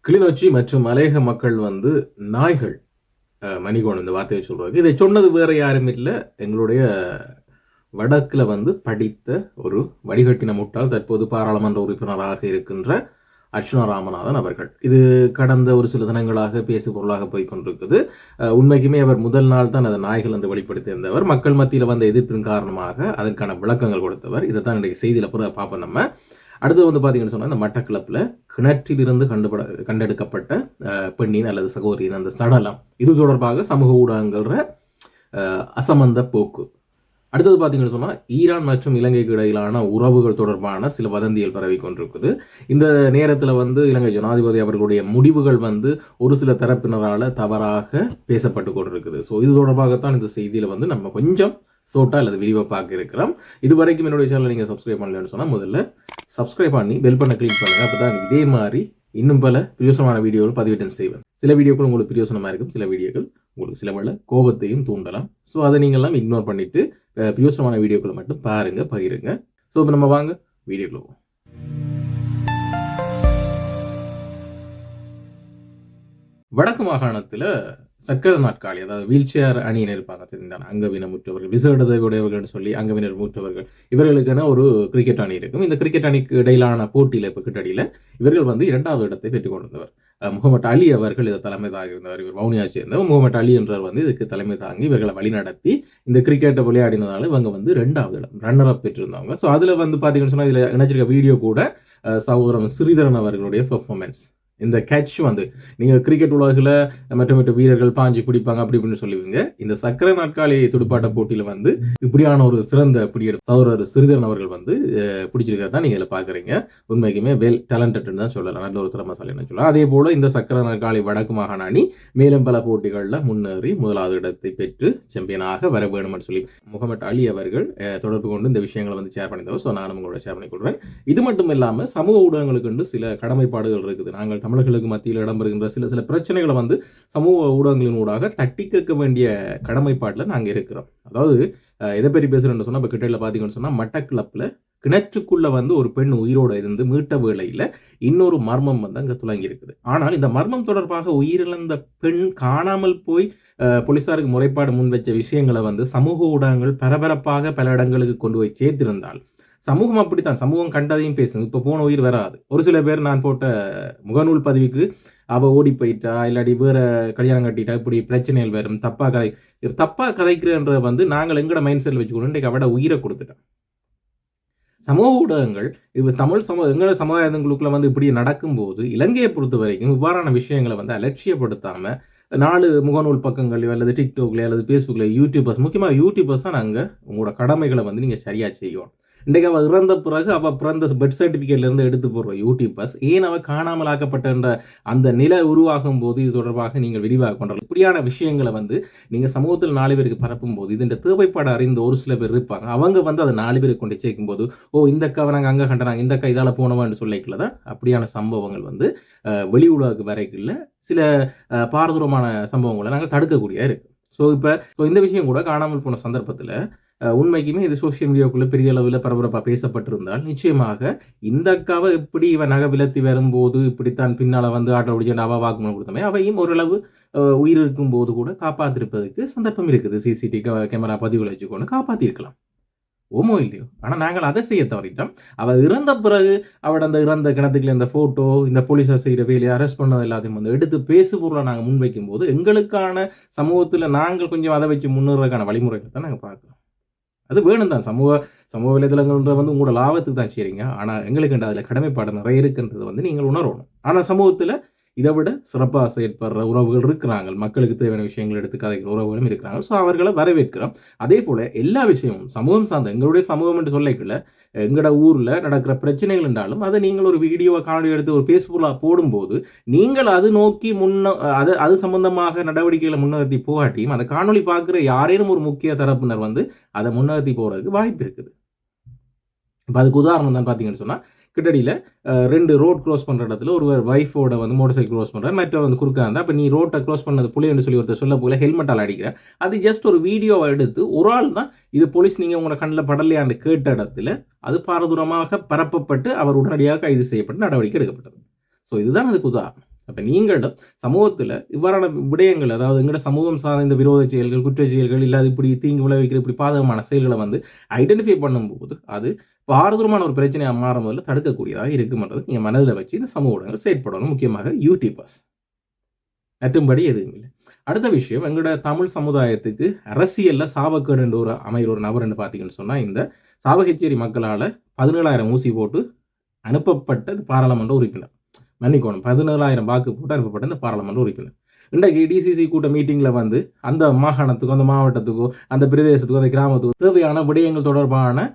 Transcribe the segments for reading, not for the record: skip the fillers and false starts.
கிளிநொச்சி மற்றும் மலையக மக்கள் வந்து நாய்கள் மணிகோன் இந்த வார்த்தையை சொல்றாங்க. இதை சொன்னது வேற யாரும் இல்லை, எங்களுடைய வடக்கில் வந்து படித்த ஒரு வடிகட்டின முட்டாள் தற்போது பாராளுமன்ற உறுப்பினராக இருக்கின்ற அர்ச்சுனா ராமநாதன் அவர்கள். இது கடந்த ஒரு சில தினங்களாக பேசு பொருளாக போய் கொண்டிருக்குது. உண்மைக்குமே அவர் முதல் நாள் தான் அதை நாய்கள் என்று வெளிப்படுத்தியிருந்தவர். மக்கள் மத்தியில் வந்த எதிர்ப்பின் காரணமாக அதற்கான விளக்கங்கள் கொடுத்தவர். இதை தான் இன்றைக்கு செய்தியில் பார்ப்போம். நம்ம அடுத்து வந்து பார்த்தீங்கன்னு சொன்னால், இந்த மட்டக்களப்பில் கிணற்றிலிருந்து கண்டெடுக்கப்பட்ட பெண்ணின் அல்லது சகோதரியின் அந்த சடலம், இது தொடர்பாக சமூக ஊடகங்கள அசமந்த போக்கு. அடுத்தது பார்த்தீங்கன்னு சொன்னால், ஈரான் மற்றும் இலங்கைக்கு இடையிலான உறவுகள் தொடர்பான சில வதந்திகள் பரவி கொண்டிருக்குது. இந்த நேரத்தில் வந்து இலங்கை ஜனாதிபதி அவர்களுடைய முடிவுகள் வந்து ஒரு சில தரப்பினரால் தவறாக பேசப்பட்டு கொண்டிருக்குது. ஸோ இது தொடர்பாகத்தான் இந்த செய்தியில் வந்து நம்ம கொஞ்சம் சோட்டா அல்லது விரிவாக பார்க்க இருக்கிறோம். இது வரைக்கும் என்னுடைய சேனலை நீங்கள் சப்ஸ்கிரைப் பண்ணலன்னு சொன்னால் முதல்ல சப்ஸ்கிரைப் பண்ணி பெல் பண்ண கிளிக் பண்ணுங்கள். அப்போ தான் இதே மாதிரி இன்னும் பல பிரியோசனமான வீடியோக்கள் பதிவேற்றம் செய்வேன். சில வீடியோக்கள் உங்களுக்கு பிரியோசனமாக இருக்கும், சில வீடியோக்கள் உங்களுக்கு சில வேளை கோபத்தையும் தூண்டலாம். ஸோ அதை நீங்கள்லாம் இக்னோர் பண்ணிவிட்டு பிரியோசனமான வீடியோக்களை மட்டும் பாருங்கள், பகிருங்க. ஸோ இப்போ நம்ம வாங்க வீடியோக்குள்ள போவோம். வடக்கு மாகாணத்தில் சக்கர நாட்காலி, அதாவது வீல் சேர் அணியினர் இருப்பாங்க தெரிந்தாங்க. அங்கவினர் முற்றவர்கள், விசேடதையுடையவர்கள் சொல்லி அங்கவினர் முற்றவர்கள், இவர்களுக்கான ஒரு கிரிக்கெட் அணி இருக்கும். இந்த கிரிக்கெட் அணிக்கு இடையிலான போட்டியில் இப்போ கிட்டடியில் இவர்கள் வந்து 2வது இடத்தை பெற்றுக் கொண்டிருந்தவர். முகமது அலி அவர்கள் இதை தலைமை தாங்கியிருந்தவர். இவர் வவுனியாவை சேர்ந்தவர். முகமது அலி என்றவர் வந்து இதுக்கு தலைமை தாங்கி இவர்களை வழிநடத்தி இந்த கிரிக்கெட்டை விளையாடினதால இவங்க வந்து 2வது இடம் ரன்னர் அப் பெற்றிருந்தவங்க. ஸோ அதில் வந்து பார்த்தீங்கன்னு சொன்னால், இதில் இணைச்சிருக்க வீடியோ கூட சகோதரன் ஸ்ரீதரன் அவர்களுடைய பெர்ஃபார்மன்ஸ். இந்த கேட்ச் வந்து நீங்கள் கிரிக்கெட் உலகில் மற்ற வீரர்கள் பாஞ்சு பிடிப்பாங்க அப்படி இப்படின்னு சொல்லுவீங்க. இந்த சக்கர நாட்காலி துடுப்பாட்ட போட்டியில் வந்து இப்படியான ஒரு சிறந்த பிடியெடுப்பு சகோதரர் ஸ்ரீதரன் அவர்கள் வந்து பிடிச்சிருக்கிறதா நீங்கள் இதில் பார்க்குறீங்க. உண்மைக்குமே வெல் டேலண்டட்னு தான் சொல்லலாம், நல்ல ஒரு திறமைசாலின்னு சொல்லலாம். அதே போல் இந்த சக்கர நாட்காலி வடக்கு மாகாண அணி மேலும் பல போட்டிகளில் முன்னேறி 1வது இடத்தை பெற்று சாம்பியனாக வர வேணும்னு சொல்லி முகமது அலி அவர்கள் தொடர்பு கொண்டு இந்த விஷயங்களை வந்து ஷேர் பண்ணியிருந்தவர். ஸோ நானும் உங்களோட ஷேர் பண்ணி கொடுக்குறேன். இது மட்டும் இல்லாமல் சமூக ஊடகங்களுக்கு சில கடமைப்பாடுகள் இருக்குது. நாங்கள் தமிழர்களுக்கு மத்தியில் இடம்பெறுகின்ற சில பிரச்சனைகளை வந்து சமூக ஊடகங்களின் ஊடாக தட்டி கேட்க வேண்டிய கடமைப்பாட்டில் நாங்கள் இருக்கிறோம். அதாவது எதை பற்றி பேசுகிறேன்னு சொன்னால், இப்போ கிட்டையில் பார்த்தீங்கன்னு சொன்னால், மட்டக்களப்பில் கிணற்றுக்குள்ளே வந்து ஒரு பெண் உயிரோடு இருந்து மீட்ட வேளையில் இன்னொரு மர்மம் வந்து அங்கே துளங்கி இருக்குது. ஆனால் இந்த மர்மம் தொடர்பாக உயிரிழந்த பெண் காணாமல் போய் போலீசாருக்கு முறைப்பாடு முன் வச்ச விஷயங்களை வந்து சமூக ஊடகங்கள் பரபரப்பாக பல இடங்களுக்கு கொண்டு போய் சேர்த்திருந்தால், சமூகம் அப்படித்தான், சமூகம் கண்டதையும் பேசுங்க. இப்போ போன உயிர் வராது. ஒரு சில பேர் நான் போட்ட முகநூல் பதிவுக்கு அவள் ஓடி போயிட்டா, இல்லாட்டி வேற கல்யாணம் கட்டிட்டா, இப்படி பிரச்சனைகள் வரும், தப்பா கதைக்கிறன்ற வந்து நாங்கள் எங்கட மைண்ட் செட்டில் வச்சுக்கணும். இன்றைக்கு அவட உயிரை கொடுத்துட்டோம். சமூக ஊடகங்கள் இப்போ எங்களோட சமுதாயங்களுக்குள்ள வந்து இப்படி நடக்கும்போது, இலங்கையை பொறுத்த வரைக்கும் இவ்வாறான விஷயங்களை வந்து அலட்சியப்படுத்தாம 4 முகநூல் பக்கங்கள் அல்லது டிக்டாக்ல அல்லது ஃபேஸ்புக்கில் யூடியூபர்ஸ், முக்கியமாக யூடியூபர்ஸ் தான் நாங்கள் உங்களோட கடமைகளை வந்து நீங்கள் சரியாக செய்யணும். இன்றைக்கு அவள் இறந்த பிறகு அவள் பிறந்த பெர்த் சர்டிஃபிகேட்லேருந்து எடுத்து போடுற யூடியூபர்ஸ் ஏன் அவள் காணாமல் ஆக்கப்பட்ட அந்த நிலை உருவாகும் போது இது தொடர்பாக நீங்கள் விரிவாக கொண்டாடலாம். இப்படியான விஷயங்களை வந்து நீங்கள் சமூகத்தில் 4 பேருக்கு பரப்பும் போது, இந்த தேவைப்பாடு அறிந்த ஒரு சில பேர் இருப்பாங்க. அவங்க வந்து அதை 4 பேருக்கு கொண்டு சேர்க்கும் போது, இந்த அக்காவை நாங்கள் அங்கே கண்டாங்க, இந்த அக்கா இதால் போனவான்னு சொல்லிக்கல தான் அப்படியான சம்பவங்கள் வந்து வெளி உலக வரைக்குள்ள சில பாரதூரமான சம்பவங்களை நாங்கள் தடுக்கக்கூடிய இருக்கு. ஸோ இப்போ இந்த விஷயம் கூட காணாமல் போன சந்தர்ப்பத்தில் உண்மைக்குமே இது சோசியல் மீடியாவுக்குள்ள பெரிய அளவில் பரபரப்பாக பேசப்பட்டிருந்தால், நிச்சயமாக இந்த அக்காவை இப்படி இவன் நகை விலத்தி வரும்போது இப்படித்தான் பின்னால் வந்து ஆட்டோ பிடிச்சு அவள் வாக்குமூலம் கொடுத்தமே, அவையும் ஓரளவு உயிர் இருக்கும் போது கூட காப்பாற்றிருப்பதற்கு சந்தர்ப்பம் இருக்குது. சிசிடிவி கேமரா பதிவுகளை வச்சுக்கொண்டு காப்பாற்றிருக்கலாம், ஓமோ இல்லையோ. ஆனால் நாங்கள் அதை செய்ய தவறிட்டோம். அவள் இறந்த பிறகு அவட அந்த இறந்த கிணத்துக்குள்ள இந்த ஃபோட்டோ, இந்த போலீஸார் செய்கிற வேலையை அரெஸ்ட் பண்ணது எல்லாத்தையும் வந்து எடுத்து பேசு பொருளாக நாங்கள் முன்வைக்கும் போது, எங்களுக்கான சமூகத்தில் நாங்கள் கொஞ்சம் அதை வச்சு முன்னேறதுக்கான வழிமுறைகளை தான் நாங்கள் பார்க்குறோம். அது வேணும் தான். சமூக வலைதளங்கள்ன்ற வந்து உங்களோட லாபத்துக்கு தான் செய்றீங்க. ஆனால் எங்களுக்கு அதில் கடமைப்பாடு நிறைய இருக்குன்றது வந்து நீங்கள் உணரணும். ஆனால் சமூகத்தில் இதை விட சிறப்பாக செயற்படுற உறவுகள் இருக்கிறாங்க, மக்களுக்கு தேவையான விஷயங்கள் எடுத்து கதைக்கிற உறவுகளும் இருக்கிறாங்க. ஸோ அவர்களை வரவேற்கிறோம். அதே போல் எல்லா விஷயமும் சமூகம் சார்ந்த, எங்களுடைய சமூகம் என்று சொல்லிக்கல, எங்களோட ஊரில் நடக்கிற பிரச்சனைகள் என்றாலும் அதை நீங்கள் ஒரு வீடியோவை காணொலி எடுத்து ஒரு பேஸ்புக்கில் போடும்போது, நீங்கள் அது நோக்கி அது சம்பந்தமாக நடவடிக்கைகளை முன்னேற்றி போகாட்டியும் அந்த காணொலி பார்க்குற யாரேனும் ஒரு முக்கிய தரப்பினர் வந்து அதை முன்னேற்றி போகிறதுக்கு வாய்ப்பு இருக்குது. இப்போ அதுக்கு உதாரணம் தான் பார்த்தீங்கன்னு சொன்னால், கிட்டடியில் 2 ரோட் க்ரோஸ் பண்ணுற இடத்துல ஒரு வைஃபோட வந்து மோட்டர் சைக்கிள் க்ரோஸ் பண்ணுறாரு, மற்ற வந்து குறுக்கா இருந்தால், அப்போ நீ ரோட்டை க்ரோஸ் பண்ணது புள்ளின்னு சொல்லி ஒருத்தர் சொல்ல போல ஹெல்மெட்டால் அடிக்கிற, அது ஜஸ்ட் ஒரு வீடியோவை எடுத்து ஒரு ஆள் தான் இது போலீஸ் நீங்கள் உங்களோட கண்ணில் படலையான்னு கேட்ட இடத்துல அது பாரதூரமாக பரப்பப்பட்டு அவர் உடனடியாக கைது செய்யப்பட்டு நடவடிக்கை எடுக்கப்பட்டது. ஸோ இதுதான் அதுக்கு உதாரணம். அப்ப நீங்களும் சமூகத்துல இவ்வாறான விடயங்கள், அதாவது எங்கட சமூகம் சார்ந்த இந்த விரோத செயல்கள், குற்றச் செயல்கள், இல்ல அது இப்படி தீங்கு விளைவிக்கிற இப்படி பாதகமான செயல்கள வந்து ஐடென்டிஃபை பண்ணும்போது, அது பாரதூரமான ஒரு பிரச்சனையா மாறும்போது தடுக்கக்கூடியதாக இருக்கும்ன்றது நீங்க மனதில வச்சு இந்த சமூக ஊடகங்கள் செயற்படணும். முக்கியமாக யூடியூபர்ஸ். மற்றும்படி எதுவும் இல்ல. அடுத்த விஷயம், எங்களோட தமிழ் சமுதாயத்துக்கு அரசியல்ல சாபக்கேடு என்ற ஒரு அமைகிற ஒரு நபர் என்று பார்த்தீங்கன்னு சொன்னா, இந்த சாவகச்சேரி மக்களால 17,000 ஊசி போட்டு அனுப்பப்பட்ட பாராளுமன்ற உறுப்பினர். மன்னிக்கோணும். 17,000 வாக்கு போட்டு அனுப்பப்பட்ட இந்த பாராளுமன்ற உறுப்பினர். இன்றைக்கு டிசிசி கூட்ட மீட்டிங்ல வந்து அந்த மாகாணத்துக்கோ, அந்த மாவட்டத்துக்கோ, அந்த பிரதேசத்துக்கோ, அந்த கிராமத்துக்கோ தேவையான விடயங்கள் தொடர்பான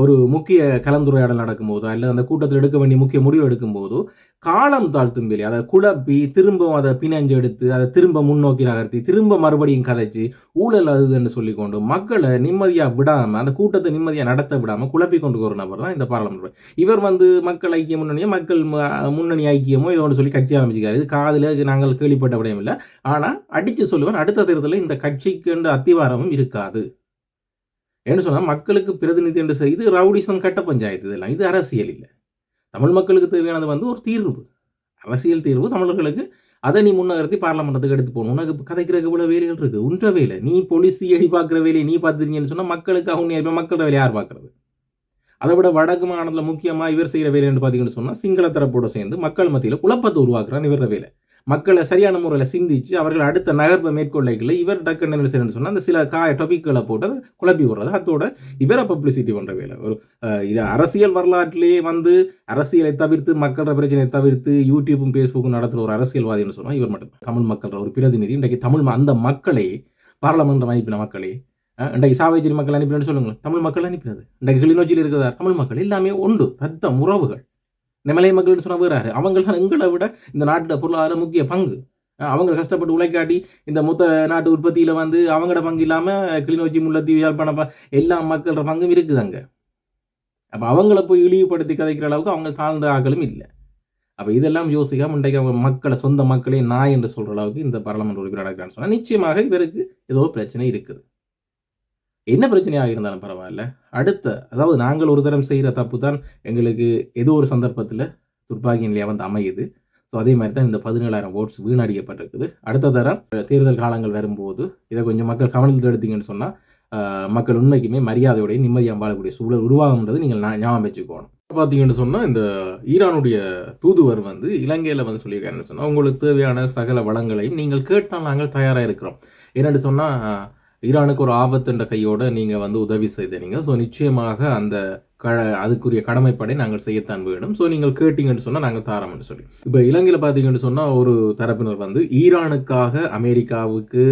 ஒரு முக்கிய கலந்துரையாடல் நடக்கும்போதோ, அல்ல அந்த கூட்டத்தில் எடுக்க வேண்டிய முக்கிய முடிவு எடுக்கும்போதோ, காலம் தாழ்த்தும் வேலை. அத குழப்பி, திரும்பவும் அத பினஞ்சு எடுத்து, அத திரும்ப முன்னோக்கி நகர்த்தி, திரும்ப மறுபடியும் கதைச்சு, ஊழல் அது இதுன்னு சொல்லிக்கொண்டு, மக்கள நிம்மதியா விடாம, அந்த கூட்டத்த நிம்மதியா நடத்த விடாம, குழப்பிக் கொண்டு ஒரு நபர் தான் இந்த பாராளுமன்ற. இவர் வந்து மக்கள் ஐக்கிய முன்னணியோ, மக்கள் முன்னணி ஐக்கியமோ ஏதோ ஒண்ணு சொல்லி கட்சி ஆரம்பிச்சுக்காரு. இது காதுல நாங்கள் கேள்விப்பட்ட விடயம் இல்ல. ஆனா, அடிச்சு சொல்லுவேன், அடுத்த தேர்தலில் இந்த கட்சிக்கு என்ற அத்திவாரமும் இருக்காது. ஏன்னு சொன்னா, மக்களுக்கு பிரதிநிதி என்று இது ரவுடிசம், கட்ட பஞ்சாயத்து இதெல்லாம். இது அரசியல் இல்ல. தமிழ் மக்களுக்கு தேவையானது வந்து ஒரு தீர்வு. அரசியல் தீர்வு தமிழர்களுக்கு. அத நீ முன்னகர்த்தி பார்லமெண்டத்துக்கு எடுத்து போணும். உனக்கு கதைக்கிறதுக்கு இவ்வளவு வேலைகள் இருக்கு. உன்ற வேலை. நீ போலீஸ் சிஐடி பார்க்கிற வேலையை நீ பார்த்துட்டீங்கன்னு சொன்னா, மக்களுக்காக உன்னை மக்களோட வேலையை யார் பார்க்கிறது? அதை விட வடக்கு மாநிலத்தில முக்கியமா இவர் செய்யற வேலை என்று பார்த்தீங்கன்னு சொன்னா, சிங்கள தரப்போட சேர்ந்து மக்கள் மத்தியில குழப்பத்தை உருவாக்குறான் இவர வேலை. மக்களை சரியான முறையில சிந்திச்சு, அவர்கள் அடுத்த நகர்வை மேற்கொள்ளைக்குள்ள இவர் டக்குன்னு என்ன செய்யணும்னு சொன்னா, அந்த சில டாபிக்கள போட்டு அத குழப்பி விடுறது. அத்தோட இவர பப்ளிசிட்டி பண்ற வேலை. ஒரு இது அரசியல் வரலாற்றிலேயே வந்து அரசியலை தவிர்த்து, மக்களோட பிரச்சனையை தவிர்த்து, யூடியூபும், ஃபேஸ்புக்கும் நடத்துற ஒரு அரசியல்வாதின்னு சொன்னா இவர் மட்டும். தமிழ் மக்கள் ஒரு பிரதிநிதி. இன்றைக்கு அந்த மக்களை பாராளுமன்றம் அனுப்பின மக்களே, இன்றைக்கு சாவகச்சேரி மக்கள் அனுப்பினு சொல்லுங்க. தமிழ் மக்கள் அனுப்பினது. இன்றைக்கு கிளிநொச்சியில் இருக்கிற தமிழ் மக்கள் எல்லாமே ஒன்று. ரத்தம், உறவுகள். நெமலை மக்கள்னு சொன்னா வேறாரு. அவங்க தான் எங்களை விட இந்த நாட்டுல பொருளாதார முக்கிய பங்கு. அவங்க கஷ்டப்பட்டு உழைக்காட்டி இந்த மொத்த நாட்டு உற்பத்தியில வந்து அவங்களோட பங்கு இல்லாம கிளிநொச்சி, முல்லைத்தீவு, யாழ்ப்பாணம் எல்லா மக்களோட பங்கும் இருக்குது அங்க. அப்ப அவங்கள போய் இழிவுபடுத்தி கதைக்கிற அளவுக்கு அவங்க தாழ்ந்த ஆக்களும் இல்ல. அப்ப இதெல்லாம் யோசிக்காம இன்றைக்கு அவங்க மக்களை, சொந்த மக்களே நாய் என்று சொல்ற அளவுக்கு இந்த பாராளுமன்ற உறுப்பினர் நடக்கிறான்னு சொன்னா, நிச்சயமாக இவருக்கு ஏதோ பிரச்சனை இருக்குது. என்ன பிரச்சனையாக இருந்தாலும் பரவாயில்ல. அதாவது நாங்கள் ஒரு தரம் செய்கிற தப்பு தான் எங்களுக்கு ஏதோ ஒரு சந்தர்ப்பத்தில துர்ப்பாக்கிய நிலையா வந்து அமையுது. ஸோ அதே மாதிரி தான் இந்த 17,000 ஓட்ஸ் வீணடிக்கப்பட்டிருக்குது. அடுத்த தரம் தேர்தல் காலங்கள் வரும்போது இதை கொஞ்சம் மக்கள் கவனத்தில் எடுத்தீங்கன்னு சொன்னா, மக்கள் உண்மைக்குமே மரியாதையோடையும் நிம்மதியா வாழக்கூடிய சூழல் உருவாகும்ன்றது நீங்கள் ஞாபகம் வச்சுக்கோணும். பார்த்தீங்கன்னு சொன்னா, இந்த ஈரானுடைய தூதுவர் வந்து இலங்கையில வந்து சொல்லியிருக்காருன்னு சொன்னா, உங்களுக்கு தேவையான சகல வளங்களையும் நீங்கள் கேட்டால் நாங்கள் தயாரா இருக்கிறோம். என்னன்னு சொன்னா, ஈரானுக்கு ஒரு ஆபத்துன்ற கையோட நீங்க வந்து உதவி செய்தீங்க. ஸோ நிச்சயமாக அந்த அதுக்குரிய கடமைப்படை நாங்கள் செய்யத்தான் வேணும். ஸோ நீங்கள் கேட்டீங்கன்னு சொன்னா நாங்கள் தாரோம்னு சொல்லி. இப்ப இலங்கையில பார்த்தீங்கன்னு சொன்னா, ஒரு தரப்பினர் வந்து ஈரானுக்காக அமெரிக்காவுக்கு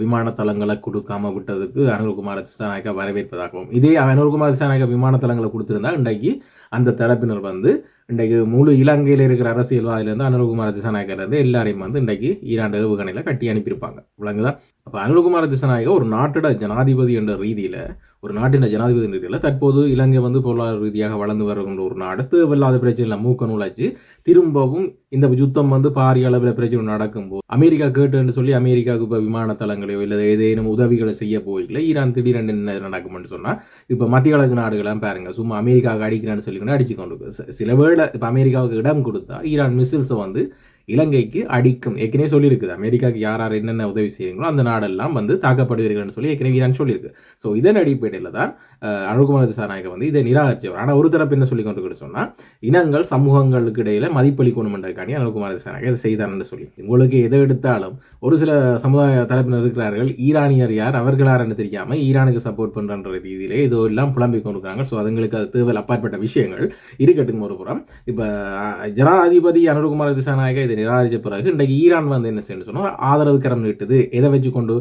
விமான தளங்களை கொடுக்காம விட்டதுக்கு அனுர்குமார திசாநாயக்கா வரவேற்பதாகவும், இதே அனுர்குமார திசாநாயக்கா விமான தளங்களை கொடுத்திருந்தா இன்றைக்கு அந்த தரப்பினர் வந்து இன்றைக்கு முழு இலங்கையில் இருக்கிற அரசியல்வாதிலேருந்து அனுர்குமார திசாநாயக்கர்லேருந்து எல்லாரையும் வந்து இன்றைக்கு ஈரான் ஏவுகணையில கட்டி அனுப்பியிருப்பாங்க. விளங்குதா? அப்போ அனுர்குமார திசாநாயக்கா ஒரு நாட்டோட ஜனாதிபதி என்ற ரீதியில, ஒரு நாட்டின் ஜனாதிபதி ரீதியில் தற்போது இலங்கை வந்து பொருளாதார ரீதியாக வளர்ந்து வருகின்ற ஒரு நாடு. தேவையில்லாத பிரச்சனை மூக்க நூலாச்சு திரும்பவும் இந்த யுத்தம் வந்து பாரிய அளவில் பிரச்சனை நடக்கும்போது அமெரிக்கா கேட்டுன்னு சொல்லி அமெரிக்காவுக்கு இப்போ விமான தளங்களையோ இல்லை ஏதேனும் உதவிகளை செய்ய போயில ஈரான் திடீரென்று என்ன நடக்கும்னு சொன்னா, இப்போ மத்திய கிழக்கு நாடுகள்லாம் பாருங்க, சும்மா அமெரிக்காவுக்கு அடிக்கிறான்னு சொல்லி அடிச்சு கொண்டு சில வேளை இப்போ அமெரிக்காவுக்கு இடம் கொடுத்தா ஈரான் மிசில்ஸை வந்து இலங்கைக்கு அடிக்கும். ஏற்கனவே சொல்லியிருக்குது, அமெரிக்காவுக்கு யார் யார் என்னென்ன உதவி செய்யுங்களோ அந்த நாடெல்லாம் வந்து தாக்கப்படுவீர்கள்னு சொல்லி ஏற்கனவே ஈரான் சொல்லியிருக்கு. ஸோ இதன் அடிப்படையில் தான் அனுர்குமார திசாநாயக்கா வந்து இதை நிராகரிச்சவர். ஆனால் ஒரு தரப்பு என்ன சொல்லி கொண்டு சொன்னால், இனங்கள் சமூகங்களுக்கு இடையில மதிப்பளிக்கணும்ன்றதுக்காண்டி அனுர்குமார திசாநாயக்கா இதை செய்தார்னு சொல்லி. உங்களுக்கு எதை எடுத்தாலும் ஒரு சில சமுதாய தரப்பினர் இருக்கிறார்கள், ஈரானியர் யார் அவர்கள் யாருன்னு தெரியாமல் ஈரானுக்கு சப்போர்ட் பண்ணுற ரீதியிலே இதோ எல்லாம் புலம்பிக் கொண்டிருக்கிறாங்க. ஸோ அதுங்களுக்கு அது தேவையில் அப்பாற்பட்ட விஷயங்கள் இருக்கட்டும் ஒரு புறம். இப்போ ஜனாதிபதி அனுர்குமார திசாநாயக்கா இதை நிராகரித்த பிறகு இன்றைக்கு ஈரான் வந்து என்ன செய்யணும் சொன்னால், ஆதரவு கரம் நீட்டுது. எதை வச்சு கொண்டு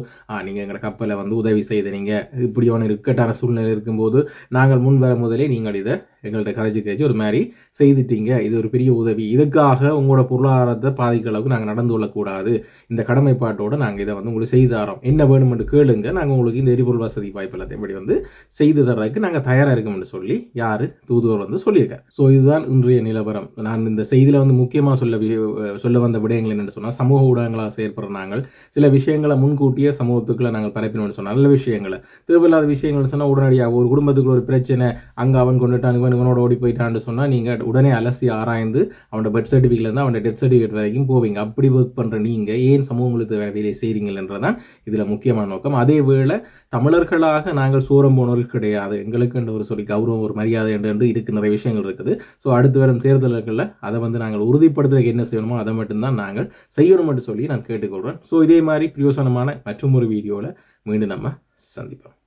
நீங்கள் எங்களை கப்பலை வந்து உதவி செய்து நீங்கள் இப்படி ஒன்று இக்கட்டான சூழ்நிலை இருக்கும்போது நாங்கள் முன் வர முதலே நீங்கள் இதை எங்கள்கிட்ட கதைச்சு ஒரு மாதிரி செய்துட்டீங்க, இது ஒரு பெரிய உதவி, இதுக்காக உங்களோட பொருளாதாரத்தை பாதிக்கிற அளவுக்கு நாங்கள் நடந்து கொள்ளக்கூடாது, இந்த கடமைப்பாட்டோடு நாங்கள் இதை வந்து உங்களுக்கு செய்து தரோம், என்ன வேணுமென்று கேளுங்க, நாங்கள் உங்களுக்கு இந்த எரிபொருள் வசதி வாய்ப்பு எல்லாத்தையும் இப்படி வந்து செய்து தர்றதுக்கு நாங்கள் தயாராக இருக்கோம்னு சொல்லி யார் தூதுவர் வந்து சொல்லியிருக்கார். ஸோ இதுதான் இன்றைய நிலவரம். நான் இந்த செய்தியில் வந்து முக்கியமாக சொல்ல வந்த விடயங்கள் என்னென்னு சொன்னால், சமூக ஊடகங்களாக செயற்படுற நாங்கள் சில விஷயங்களை முன்கூட்டியே சமூகத்துக்குள்ள நாங்கள் பரப்பினோம்னு சொன்னால், நல்ல விஷயங்களை, தேவையில்லாத விஷயங்கள்னு சொன்னால் உடனடியாக ஒரு குடும்பத்துக்குள்ள ஒரு பிரச்சனை, அங்கே அவன் கொண்டுட்டான் இவன் அவன் இவனோட ஓடி போயிட்டான்னு சொன்னால் நீங்கள் உடனே அலசி ஆராய்ந்து அவனோட பர்த் சர்டிஃபிகேட்லேருந்து அவனோட டெத் சர்டிஃபிகேட் வரைக்கும் போவீங்க. அப்படி ஒர்க் பண்ணுற நீங்கள் ஏன் சமூகங்களுக்கு வேலையை செய்கிறீங்கன்றதான் இதில் முக்கியமான நோக்கம். அதே வேளை தமிழர்களாக நாங்கள் சோரம் போனவர்கள் கிடையாது, எங்களுக்கு என்ற ஒரு சொல்லி கௌரவம் ஒரு மரியாதை என்று இருக்கு நிறைய விஷயங்கள் இருக்குது. ஸோ அடுத்து வரும் தேர்தல்களில் அதை நாங்கள் உறுதிப்படுத்துறதுக்கு என்ன செய்யணுமோ அதை மட்டும்தான் நாங்கள் செய்யணும் என்று சொல்லி நான் கேட்டுக்கொள்கிறேன். ஸோ இதே மாதிரி பிரயோசனமான மற்றும் ஒரு வீடியோவில் மீண்டும் நம்ம சந்திப்போம்.